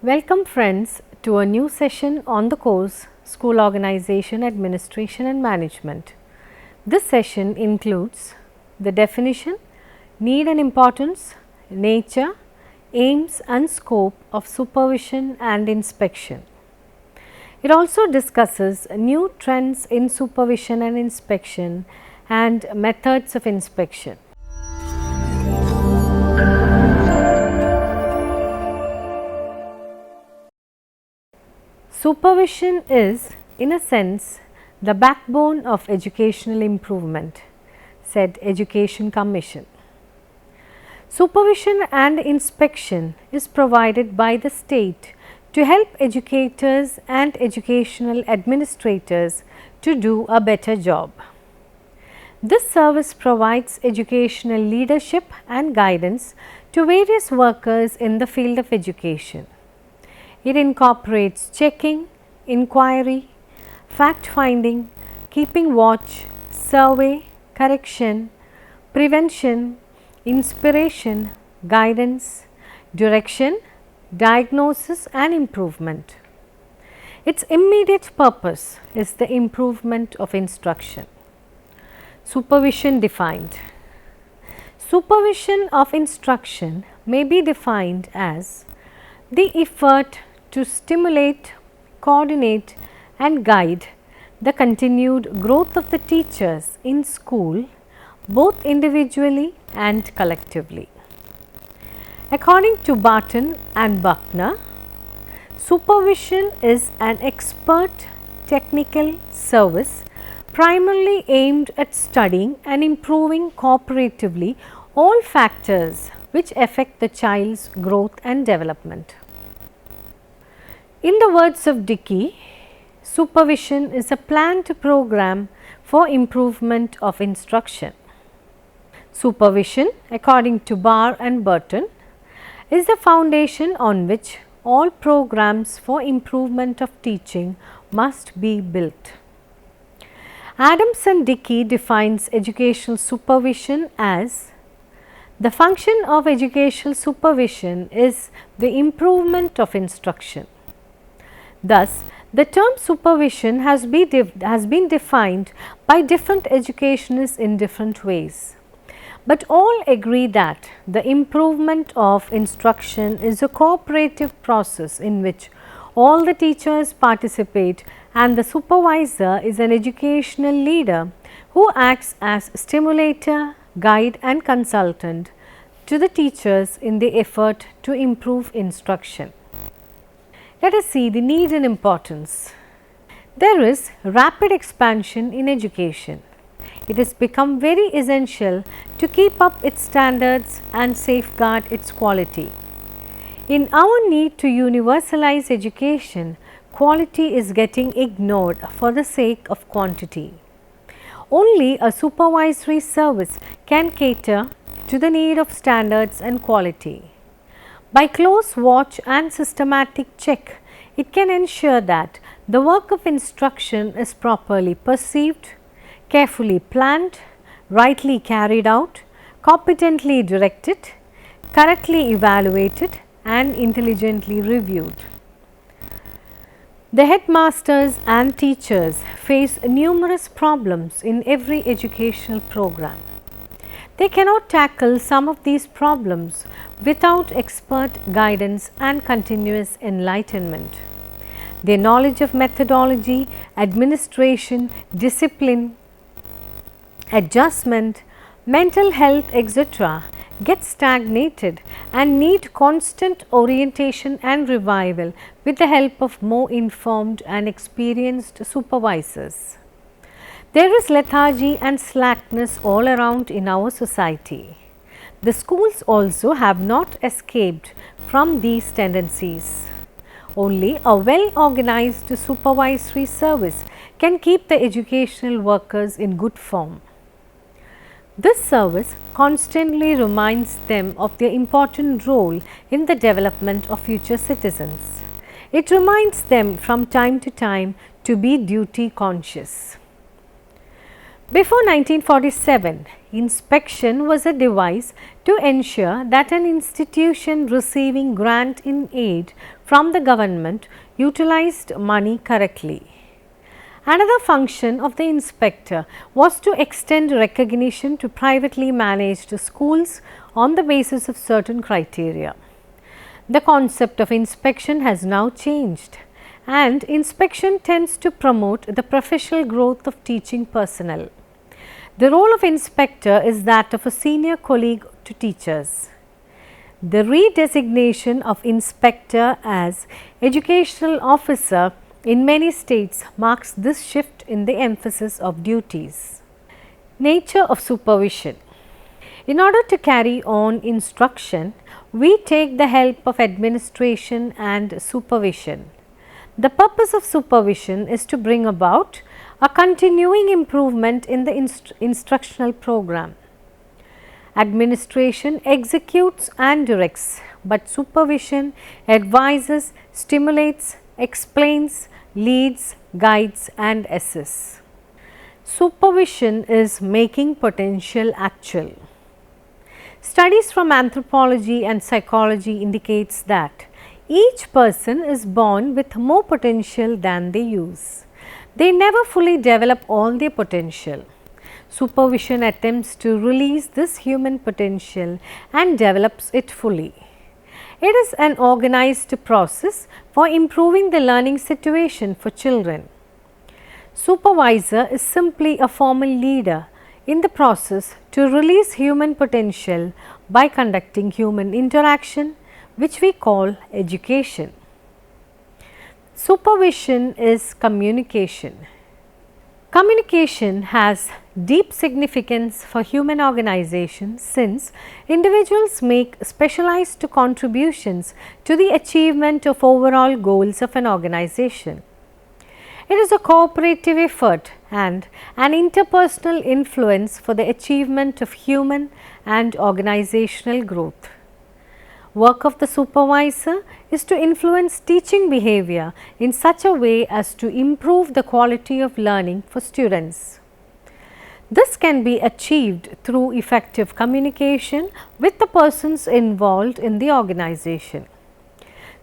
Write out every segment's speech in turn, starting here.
Welcome friends to a new session on the course School Organization, Administration and Management. This session includes the definition, need and importance, nature, aims and scope of supervision and inspection. It also discusses new trends in supervision and inspection and methods of inspection. Supervision is, in a sense, the backbone of educational improvement, said Education Commission. Supervision and inspection is provided by the state to help educators and educational administrators to do a better job. This service provides educational leadership and guidance to various workers in the field of education. It incorporates checking, inquiry, fact-finding, keeping watch, survey, correction, prevention, inspiration, guidance, direction, diagnosis and improvement. Its immediate purpose is the improvement of instruction. Supervision defined. Supervision of instruction may be defined as the effort to stimulate, coordinate and guide the continued growth of the teachers in school, both individually and collectively. According to Barton and Buckner, supervision is an expert technical service primarily aimed at studying and improving cooperatively all factors which affect the child's growth and development. In the words of Dickey, supervision is a planned program for improvement of instruction. Supervision, according to Barr and Burton, is the foundation on which all programs for improvement of teaching must be built. Adams and Dickey defines educational supervision as the function of educational supervision is the improvement of instruction. Thus, the term supervision has been defined by different educationists in different ways, but all agree that the improvement of instruction is a cooperative process in which all the teachers participate and the supervisor is an educational leader who acts as stimulator, guide and consultant to the teachers in the effort to improve instruction. Let us see the need and importance. There is rapid expansion in education. It has become very essential to keep up its standards and safeguard its quality. In our need to universalize education, quality is getting ignored for the sake of quantity. Only a supervisory service can cater to the need of standards and quality. By close watch and systematic check, it can ensure that the work of instruction is properly perceived, carefully planned, rightly carried out, competently directed, correctly evaluated and intelligently reviewed. The headmasters and teachers face numerous problems in every educational program. They cannot tackle some of these problems without expert guidance and continuous enlightenment. Their knowledge of methodology, administration, discipline, adjustment, mental health, etc. get stagnated and need constant orientation and revival with the help of more informed and experienced supervisors. There is lethargy and slackness all around in our society. The schools also have not escaped from these tendencies. Only a well-organized supervisory service can keep the educational workers in good form. This service constantly reminds them of their important role in the development of future citizens. It reminds them from time to time to be duty conscious. Before 1947, Inspection was a device to ensure that an institution receiving grant in aid from the government utilized money correctly. Another function of the inspector was to extend recognition to privately managed schools on the basis of certain criteria. The concept of inspection has now changed, and inspection tends to promote the professional growth of teaching personnel. The role of inspector is that of a senior colleague to teachers. The redesignation of inspector as educational officer in many states marks this shift in the emphasis of duties. Nature of supervision. In order to carry on instruction, we take the help of administration and supervision. The purpose of supervision is to bring about a continuing improvement in the instructional program. Administration executes and directs, but supervision advises, stimulates, explains, leads, guides and assists. Supervision is making potential actual. Studies from anthropology and psychology indicates that each person is born with more potential than they use. They never fully develop all their potential. Supervision attempts to release this human potential and develops it fully. It is an organized process for improving the learning situation for children. Supervisor is simply a formal leader in the process to release human potential by conducting human interaction, which we call education. Supervision is communication. Communication has deep significance for human organizations since individuals make specialized contributions to the achievement of overall goals of an organization. It is a cooperative effort and an interpersonal influence for the achievement of human and organizational growth. Work of the supervisor is to influence teaching behavior in such a way as to improve the quality of learning for students. This can be achieved through effective communication with the persons involved in the organization.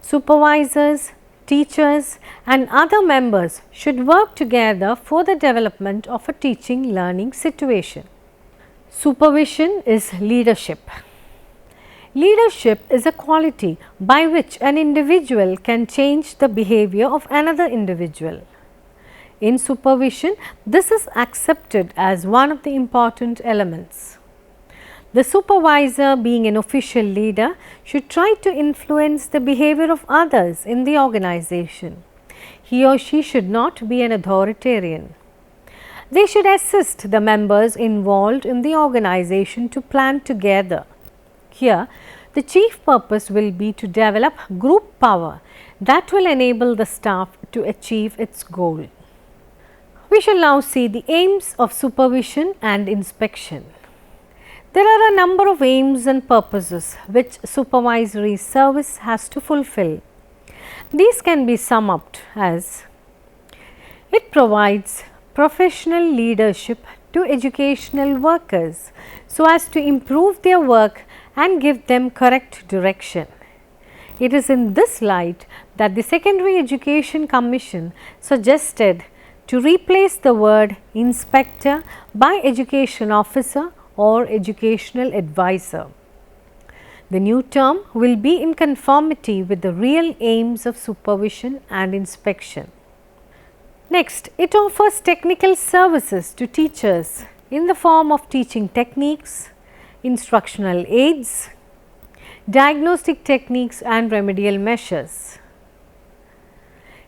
Supervisors, teachers and other members should work together for the development of a teaching learning situation. Supervision is leadership. Leadership is a quality by which an individual can change the behavior of another individual. In supervision, this is accepted as one of the important elements. The supervisor, being an official leader, should try to influence the behavior of others in the organization. He or she should not be an authoritarian. They should assist the members involved in the organization to plan together. Here, the chief purpose will be to develop group power that will enable the staff to achieve its goal. We shall now see the aims of supervision and inspection. There are a number of aims and purposes which supervisory service has to fulfill. These can be summed up as: it provides professional leadership to educational workers so as to improve their work and give them correct direction. It is in this light that the Secondary Education Commission suggested to replace the word inspector by education officer or educational advisor. The new term will be in conformity with the real aims of supervision and inspection. Next, it offers technical services to teachers in the form of teaching techniques, instructional aids, diagnostic techniques and remedial measures.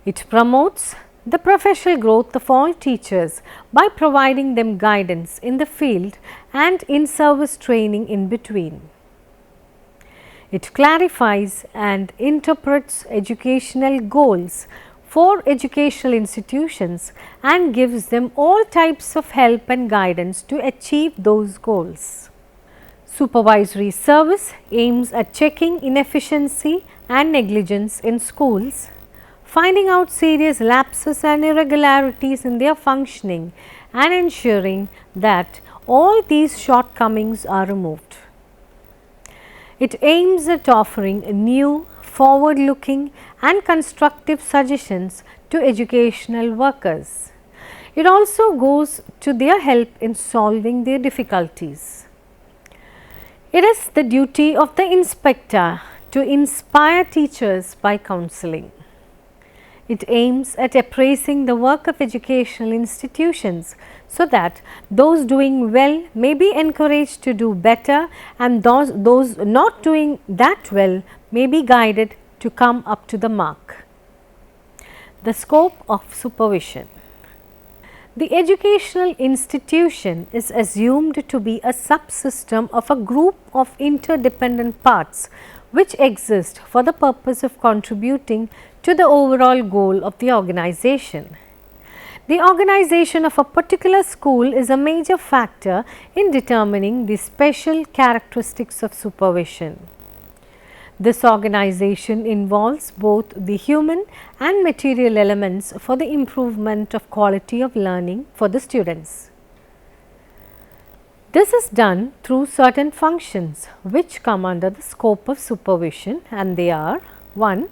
It promotes the professional growth of all teachers by providing them guidance in the field and in-service training in between. It clarifies and interprets educational goals for educational institutions and gives them all types of help and guidance to achieve those goals. Supervisory service aims at checking inefficiency and negligence in schools, finding out serious lapses and irregularities in their functioning and ensuring that all these shortcomings are removed. It aims at offering new, forward-looking and constructive suggestions to educational workers. It also goes to their help in solving their difficulties. It is the duty of the inspector to inspire teachers by counseling. It aims at appraising the work of educational institutions so that those doing well may be encouraged to do better and those not doing that well may be guided to come up to the mark. The scope of supervision. The educational institution is assumed to be a subsystem of a group of interdependent parts which exist for the purpose of contributing to the overall goal of the organization. The organization of a particular school is a major factor in determining the special characteristics of supervision. This organization involves both the human and material elements for the improvement of quality of learning for the students. This is done through certain functions which come under the scope of supervision, and they are: 1.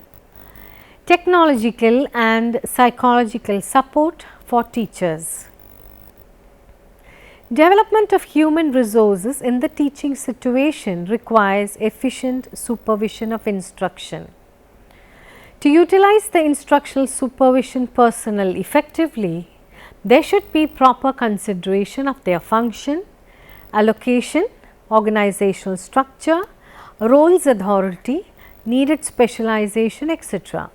Technological and psychological support for teachers. Development of human resources in the teaching situation requires efficient supervision of instruction. To utilize the instructional supervision personnel effectively, there should be proper consideration of their function, allocation, organizational structure, roles authority, needed specialization, etc.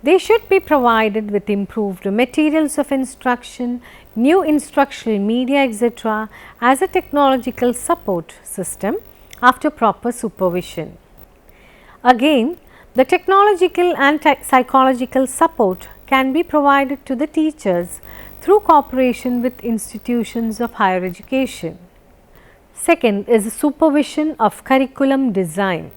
They should be provided with improved materials of instruction, new instructional media, etc. as a technological support system after proper supervision. Again, the technological and psychological support can be provided to the teachers through cooperation with institutions of higher education. Second is supervision of curriculum design.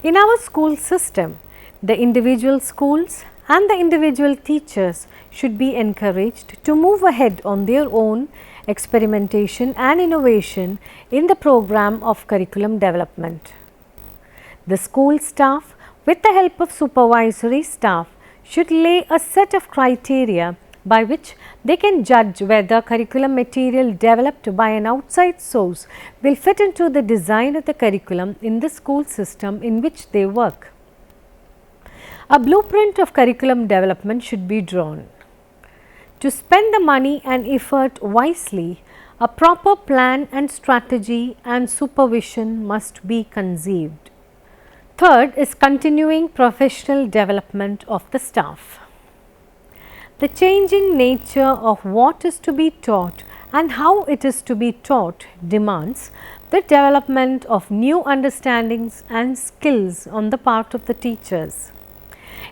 In our school system, the individual schools and the individual teachers should be encouraged to move ahead on their own experimentation and innovation in the program of curriculum development. The school staff, with the help of supervisory staff, should lay a set of criteria by which they can judge whether curriculum material developed by an outside source will fit into the design of the curriculum in the school system in which they work. A blueprint of curriculum development should be drawn. To spend the money and effort wisely, a proper plan and strategy and supervision must be conceived. Third is continuing professional development of the staff. The changing nature of what is to be taught and how it is to be taught demands the development of new understandings and skills on the part of the teachers.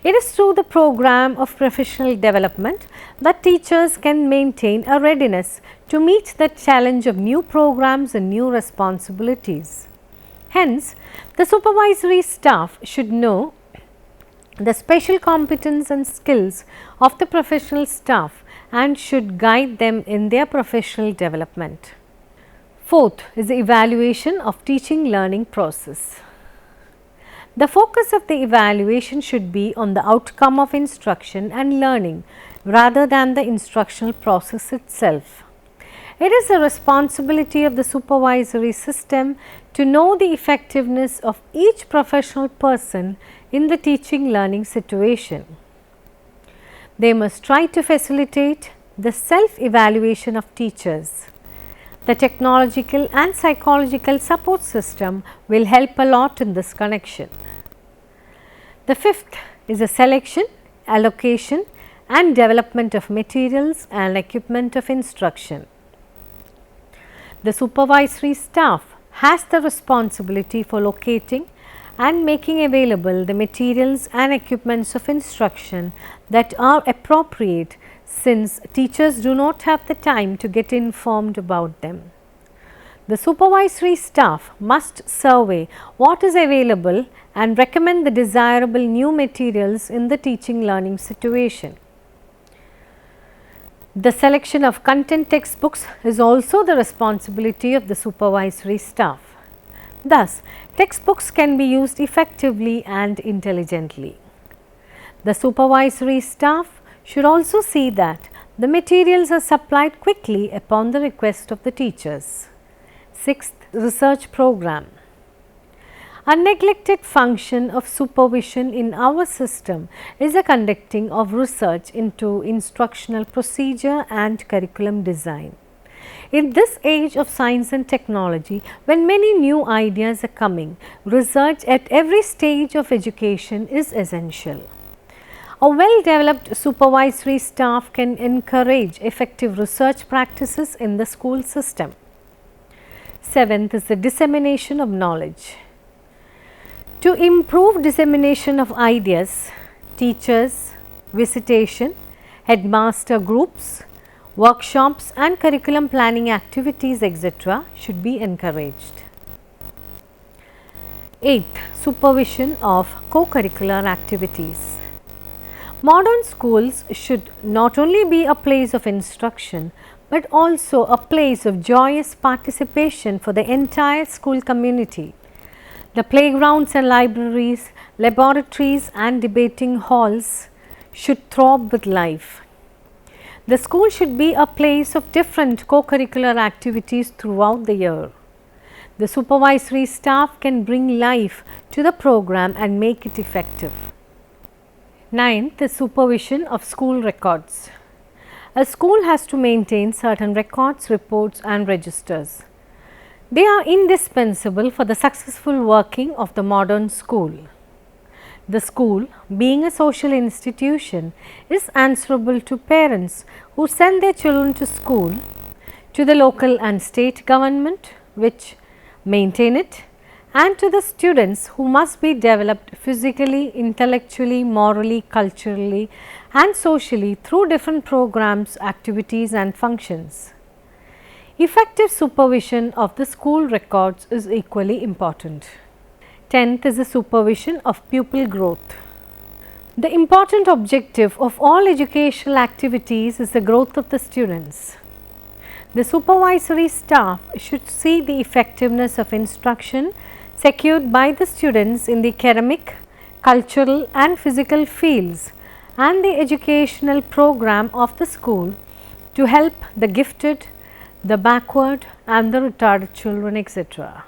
It is through the program of professional development that teachers can maintain a readiness to meet the challenge of new programs and new responsibilities. Hence, the supervisory staff should know the special competence and skills of the professional staff and should guide them in their professional development. Fourth is the evaluation of teaching learning process. The focus of the evaluation should be on the outcome of instruction and learning rather than the instructional process itself. It is the responsibility of the supervisory system to know the effectiveness of each professional person in the teaching learning situation. They must try to facilitate the self-evaluation of teachers. The technological and psychological support system will help a lot in this connection. The fifth is the selection, allocation and development of materials and equipment of instruction. The supervisory staff has the responsibility for locating and making available the materials and equipments of instruction that are appropriate, since teachers do not have the time to get informed about them. The supervisory staff must survey what is available and recommend the desirable new materials in the teaching learning situation. The selection of content textbooks is also the responsibility of the supervisory staff. Thus, textbooks can be used effectively and intelligently. The supervisory staff should also see that the materials are supplied quickly upon the request of the teachers. Sixth, research program. A neglected function of supervision in our system is the conducting of research into instructional procedure and curriculum design. In this age of science and technology, when many new ideas are coming, research at every stage of education is essential. A well-developed supervisory staff can encourage effective research practices in the school system. Seventh is the dissemination of knowledge. To improve dissemination of ideas, teachers, visitation, headmaster groups, workshops and curriculum planning activities etc. should be encouraged. Eighth, supervision of co-curricular activities. Modern schools should not only be a place of instruction, but also a place of joyous participation for the entire school community. The playgrounds and libraries, laboratories and debating halls should throb with life. The school should be a place of different co-curricular activities throughout the year. The supervisory staff can bring life to the program and make it effective. Ninth, the supervision of school records. A school has to maintain certain records, reports and registers. They are indispensable for the successful working of the modern school. The school, being a social institution, is answerable to parents who send their children to school, to the local and state government which maintain it, and to the students who must be developed physically, intellectually, morally, culturally and socially through different programs, activities and functions. Effective supervision of the school records is equally important. 10th is the supervision of pupil growth. The important objective of all educational activities is the growth of the students. The supervisory staff should see the effectiveness of instruction secured by the students in the academic, cultural and physical fields and the educational program of the school to help the gifted, the backward and the retarded children etc.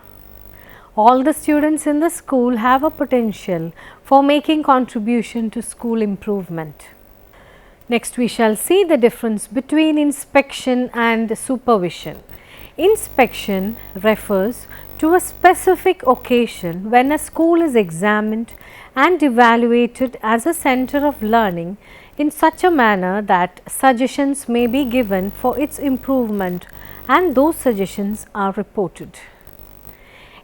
All the students in the school have a potential for making contribution to school improvement. Next we shall see the difference between inspection and supervision. Inspection refers to a specific occasion when a school is examined and evaluated as a center of learning in such a manner that suggestions may be given for its improvement and those suggestions are reported.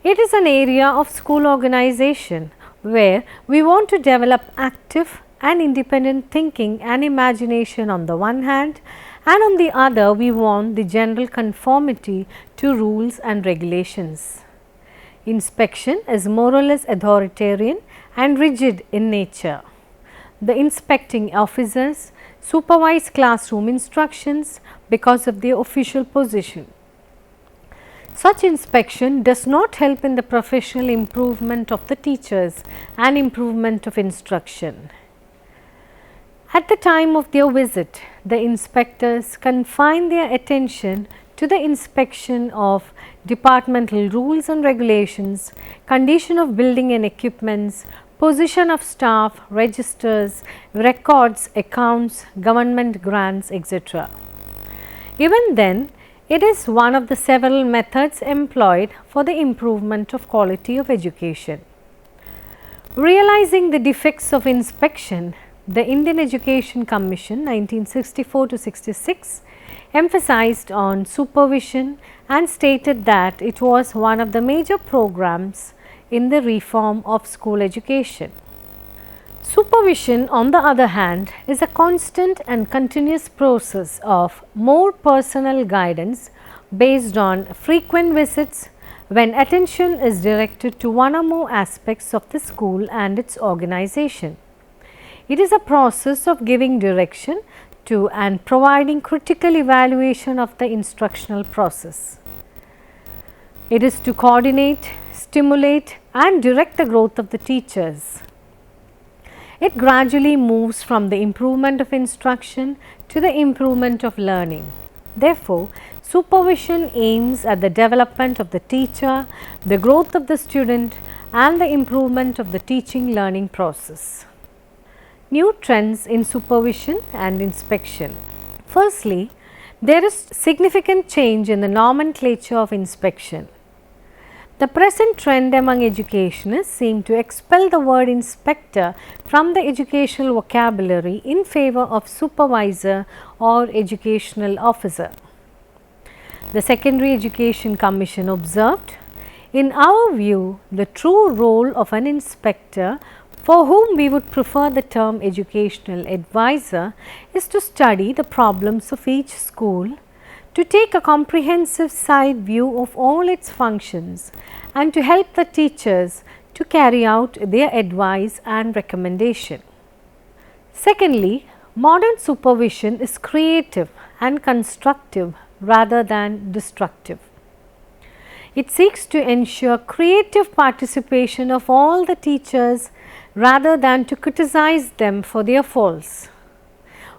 It is an area of school organization where we want to develop active and independent thinking and imagination on the one hand, and on the other we want the general conformity to rules and regulations. Inspection is more or less authoritarian and rigid in nature. The inspecting officers supervise classroom instructions because of their official position. Such inspection does not help in the professional improvement of the teachers and improvement of instruction. At the time of their visit, the inspectors confine their attention to the inspection of departmental rules and regulations, condition of building and equipments, position of staff, registers, records, accounts, government grants, etc. Even then, it is one of the several methods employed for the improvement of quality of education. Realizing the defects of inspection, the Indian Education Commission 1964 to 66 emphasized on supervision and stated that it was one of the major programs in the reform of school education. Supervision, on the other hand, is a constant and continuous process of more personal guidance based on frequent visits when attention is directed to one or more aspects of the school and its organization. It is a process of giving direction to and providing critical evaluation of the instructional process. It is to coordinate, stimulate and direct the growth of the teachers. It gradually moves from the improvement of instruction to the improvement of learning. Therefore, supervision aims at the development of the teacher, the growth of the student and the improvement of the teaching learning process. New trends in supervision and inspection. Firstly, there is significant change in the nomenclature of inspection. The present trend among educationists seem to expel the word inspector from the educational vocabulary in favor of supervisor or educational officer. The Secondary Education Commission observed, in our view, the true role of an inspector, for whom we would prefer the term educational advisor, is to study the problems of each school, to take a comprehensive side view of all its functions and to help the teachers to carry out their advice and recommendation. Secondly, modern supervision is creative and constructive rather than destructive. It seeks to ensure creative participation of all the teachers rather than to criticize them for their faults.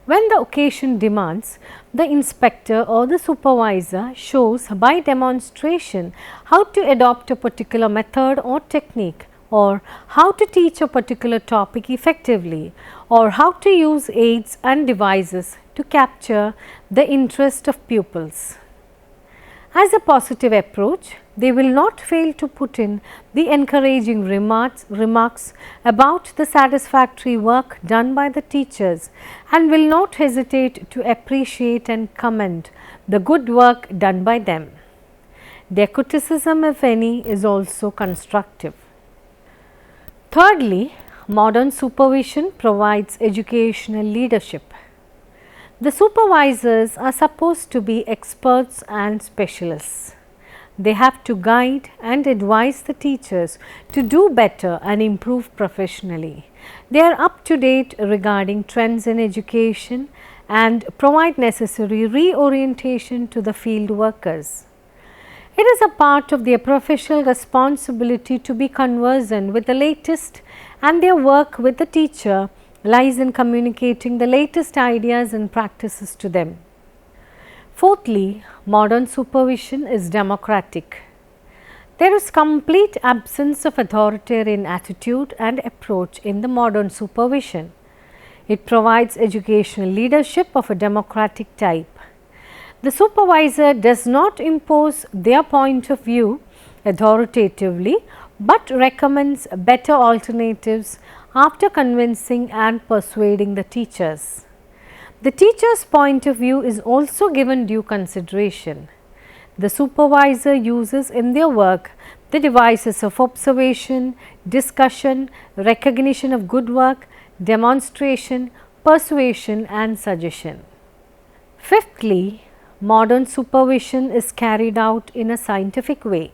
When the occasion demands, the inspector or the supervisor shows by demonstration how to adopt a particular method or technique, or how to teach a particular topic effectively, or how to use aids and devices to capture the interest of pupils. As a positive approach, they will not fail to put in the encouraging remarks about the satisfactory work done by the teachers and will not hesitate to appreciate and commend the good work done by them. Their criticism, if any, is also constructive. Thirdly, modern supervision provides educational leadership. The supervisors are supposed to be experts and specialists. They have to guide and advise the teachers to do better and improve professionally. They are up to date regarding trends in education and provide necessary reorientation to the field workers. It is a part of their professional responsibility to be conversant with the latest, and their work with the teacher lies in communicating the latest ideas and practices to them. Fourthly, modern supervision is democratic. There is complete absence of authoritarian attitude and approach in the modern supervision. It provides educational leadership of a democratic type. The supervisor does not impose their point of view authoritatively, but recommends better alternatives after convincing and persuading the teachers. The teacher's point of view is also given due consideration. The supervisor uses in their work the devices of observation, discussion, recognition of good work, demonstration, persuasion and suggestion. Fifthly, modern supervision is carried out in a scientific way.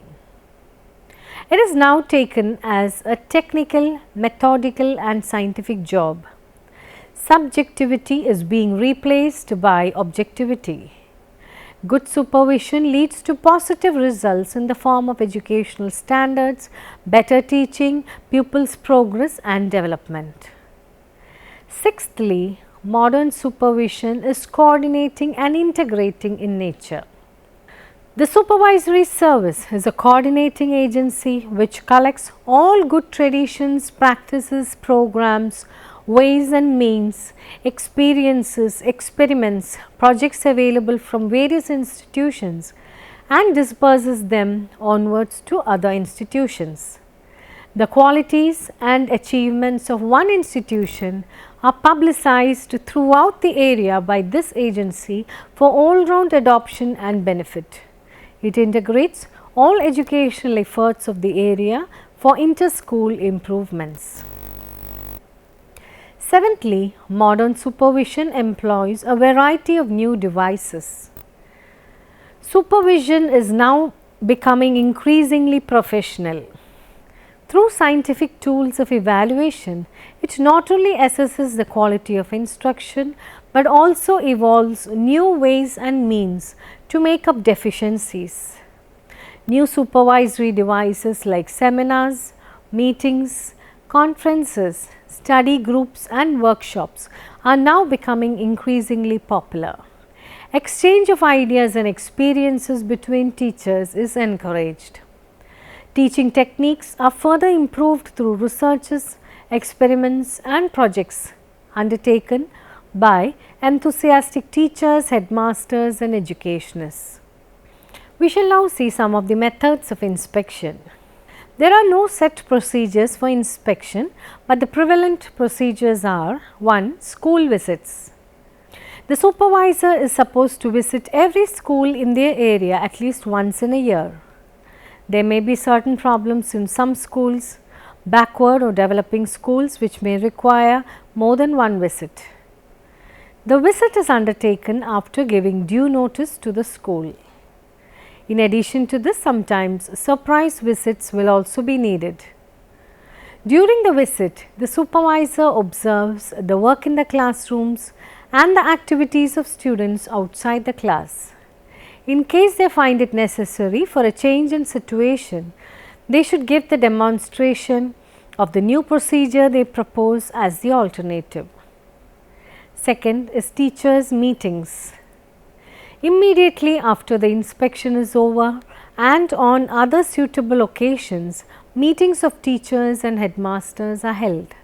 It is now taken as a technical, methodical and scientific job. Subjectivity is being replaced by objectivity. Good supervision leads to positive results in the form of educational standards, better teaching, pupils' progress and development. Sixthly, modern supervision is coordinating and integrating in nature. The supervisory service is a coordinating agency which collects all good traditions, practices, programs, ways and means, experiences, experiments, projects available from various institutions and disperses them onwards to other institutions. The qualities and achievements of one institution are publicized throughout the area by this agency for all-round adoption and benefit. It integrates all educational efforts of the area for inter-school improvements. Seventhly, modern supervision employs a variety of new devices. Supervision is now becoming increasingly professional. Through scientific tools of evaluation, it not only assesses the quality of instruction, but also evolves new ways and means to make up deficiencies. New supervisory devices like seminars, meetings, conferences, study groups and workshops are now becoming increasingly popular. Exchange of ideas and experiences between teachers is encouraged. Teaching techniques are further improved through researches, experiments and projects undertaken by enthusiastic teachers, headmasters and educationists. We shall now see some of the methods of inspection. There are no set procedures for inspection, but the prevalent procedures are: 1. School visits. The supervisor is supposed to visit every school in their area at least once in a year. There may be certain problems in some schools, backward or developing schools, which may require more than one visit. The visit is undertaken after giving due notice to the school. In addition to this, sometimes surprise visits will also be needed. During the visit, the supervisor observes the work in the classrooms and the activities of students outside the class. In case they find it necessary for a change in situation, they should give the demonstration of the new procedure they propose as the alternative. Second is teachers' meetings. Immediately after the inspection is over and on other suitable occasions, meetings of teachers and headmasters are held.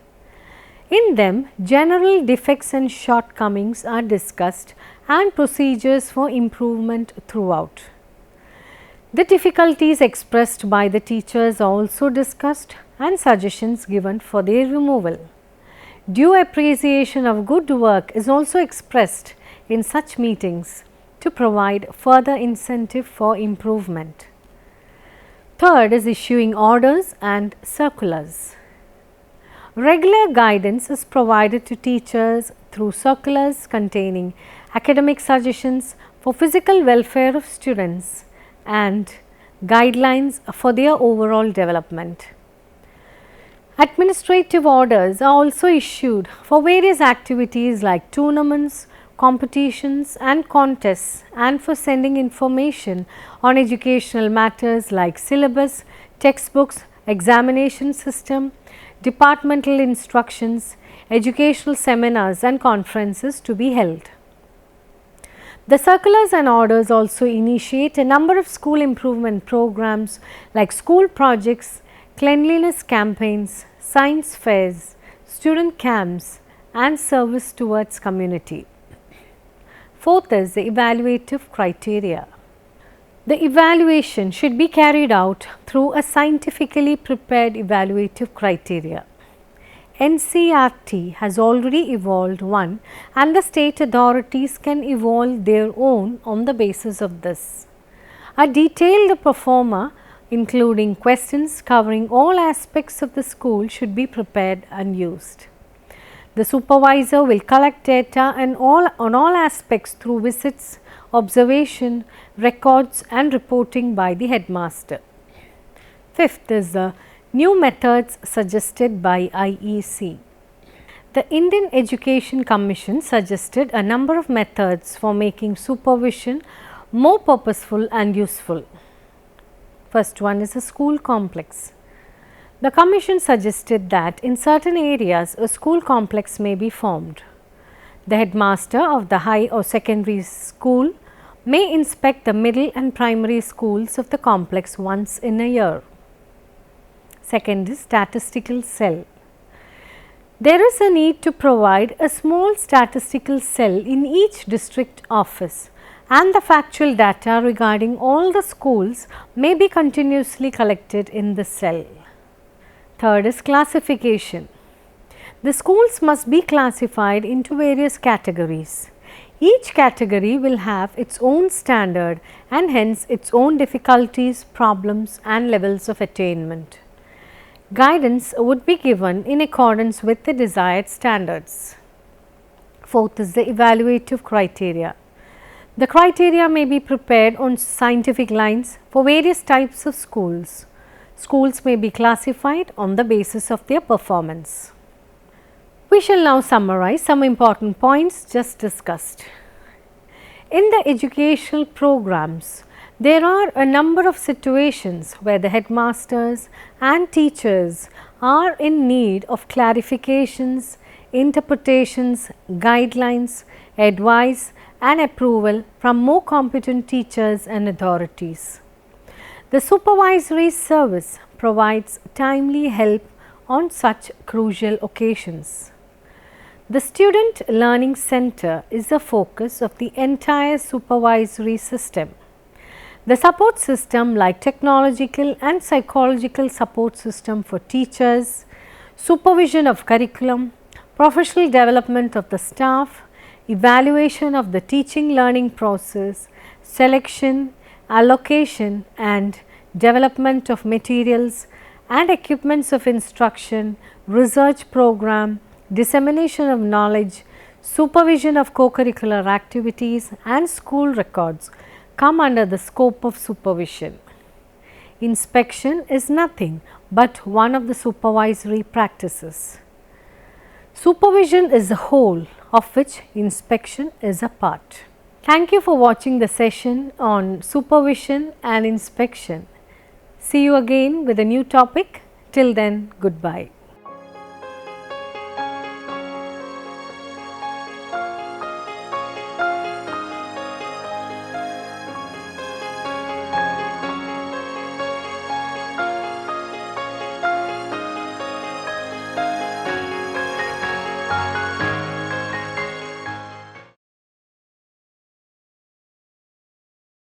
In them, general defects and shortcomings are discussed and procedures for improvement throughout. The difficulties expressed by the teachers are also discussed and suggestions given for their removal. Due appreciation of good work is also expressed in such meetings to provide further incentive for improvement. Third is issuing orders and circulars. Regular guidance is provided to teachers through circulars containing academic suggestions for physical welfare of students and guidelines for their overall development. Administrative orders are also issued for various activities like tournaments, competitions and contests, and for sending information on educational matters like syllabus, textbooks, examination system, departmental instructions, educational seminars and conferences to be held. The circulars and orders also initiate a number of school improvement programs like school projects, cleanliness campaigns, science fairs, student camps and service towards community. Fourth is the evaluative criteria. The evaluation should be carried out through a scientifically prepared evaluative criteria. NCERT has already evolved one and the state authorities can evolve their own on the basis of this. A detailed proforma including questions covering all aspects of the school should be prepared and used. The supervisor will collect data on all aspects through visits, observation, records and reporting by the headmaster. Fifth is the new methods suggested by IEC. The Indian Education Commission suggested a number of methods for making supervision more purposeful and useful. First one is a school complex. The Commission suggested that in certain areas a school complex may be formed. The headmaster of the high or secondary school may inspect the middle and primary schools of the complex once in a year. Second is statistical cell. There is a need to provide a small statistical cell in each district office and the factual data regarding all the schools may be continuously collected in the cell. Third is classification. The schools must be classified into various categories. Each category will have its own standard and hence its own difficulties, problems and levels of attainment. Guidance would be given in accordance with the desired standards. Fourth is the evaluative criteria. The criteria may be prepared on scientific lines for various types of schools. Schools may be classified on the basis of their performance. We shall now summarize some important points just discussed. In the educational programs, there are a number of situations where the headmasters and teachers are in need of clarifications, interpretations, guidelines, advice and approval from more competent teachers and authorities. The supervisory service provides timely help on such crucial occasions. The Student Learning Center is the focus of the entire supervisory system. The support system like technological and psychological support system for teachers, supervision of curriculum, professional development of the staff, evaluation of the teaching learning process, selection, allocation and development of materials and equipments of instruction, research program, dissemination of knowledge, supervision of co-curricular activities and school records come under the scope of supervision. Inspection is nothing but one of the supervisory practices. Supervision is the whole of which inspection is a part. Thank you for watching the session on supervision and inspection. See you again with a new topic. Till then, goodbye.